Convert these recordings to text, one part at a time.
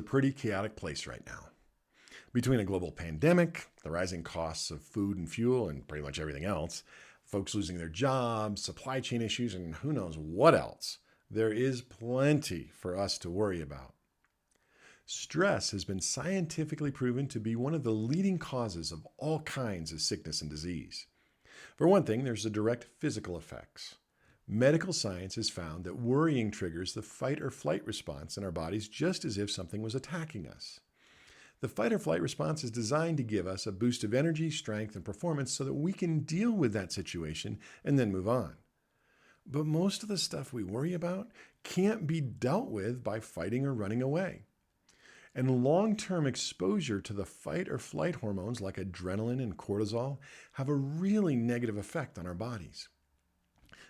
a pretty chaotic place right now. Between a global pandemic, the rising costs of food and fuel, and pretty much everything else, folks losing their jobs, supply chain issues, and who knows what else, there is plenty for us to worry about. Stress has been scientifically proven to be one of the leading causes of all kinds of sickness and disease. For one thing, there's the direct physical effects. Medical science has found that worrying triggers the fight or flight response in our bodies just as if something was attacking us. The fight or flight response is designed to give us a boost of energy, strength, and performance so that we can deal with that situation and then move on. But most of the stuff we worry about can't be dealt with by fighting or running away. And long-term exposure to the fight or flight hormones like adrenaline and cortisol have a really negative effect on our bodies.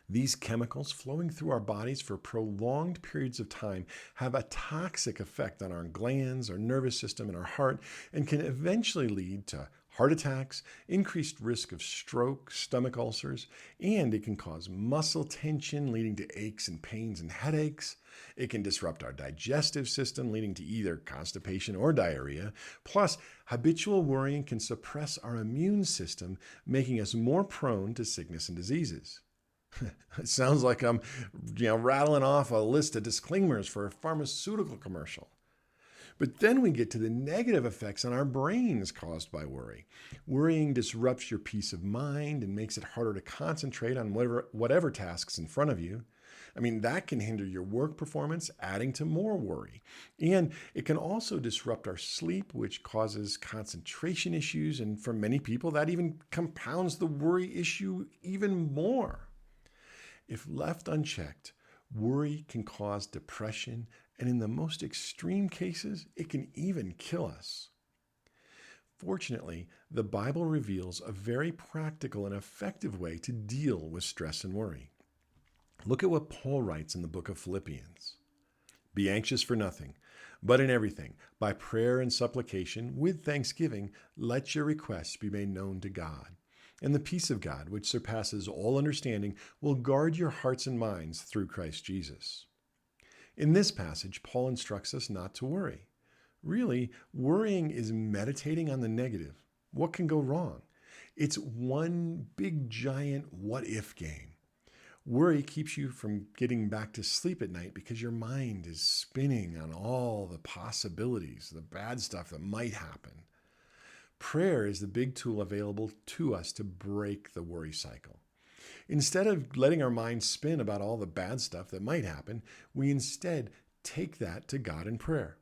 These chemicals flowing through our bodies for prolonged periods of time have a toxic effect on our glands, our nervous system, and our heart, and can eventually lead to heart attacks, increased risk of stroke, stomach ulcers, and it can cause muscle tension, leading to aches and pains and headaches. It can disrupt our digestive system, leading to either constipation or diarrhea. Plus, habitual worrying can suppress our immune system, making us more prone to sickness and diseases. It sounds like I'm rattling off a list of disclaimers for a pharmaceutical commercial. But then we get to the negative effects on our brains caused by worry. Worrying disrupts your peace of mind and makes it harder to concentrate on whatever tasks in front of you. That can hinder your work performance, adding to more worry. And it can also disrupt our sleep, which causes concentration issues. And for many people, that even compounds the worry issue even more. If left unchecked, worry can cause depression, and in the most extreme cases, it can even kill us. Fortunately, the Bible reveals a very practical and effective way to deal with stress and worry. Look at what Paul writes in the book of Philippians. Be anxious for nothing, but in everything, by prayer and supplication, with thanksgiving, let your requests be made known to God. And the peace of God, which surpasses all understanding, will guard your hearts and minds through Christ Jesus. In this passage, Paul instructs us not to worry. Really, worrying is meditating on the negative. What can go wrong? It's one big giant what-if game. Worry keeps you from getting back to sleep at night because your mind is spinning on all the possibilities, the bad stuff that might happen. Prayer is the big tool available to us to break the worry cycle. Instead of letting our minds spin about all the bad stuff that might happen, we instead take that to God in prayer.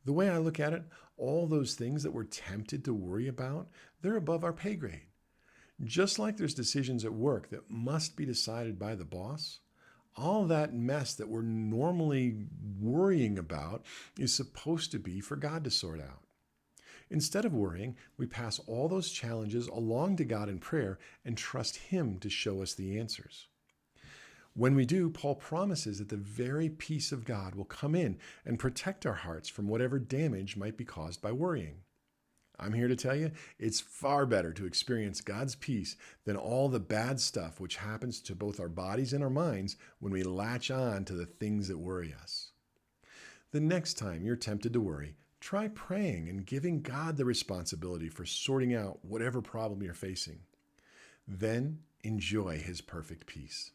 The way I look at it, all those things that we're tempted to worry about, they're above our pay grade. Just like there's decisions at work that must be decided by the boss, all that mess that we're normally worrying about is supposed to be for God to sort out. Instead of worrying, we pass all those challenges along to God in prayer and trust Him to show us the answers. When we do, Paul promises that the very peace of God will come in and protect our hearts from whatever damage might be caused by worrying. I'm here to tell you, it's far better to experience God's peace than all the bad stuff which happens to both our bodies and our minds when we latch on to the things that worry us. The next time you're tempted to worry, try praying and giving God the responsibility for sorting out whatever problem you're facing. Then enjoy His perfect peace.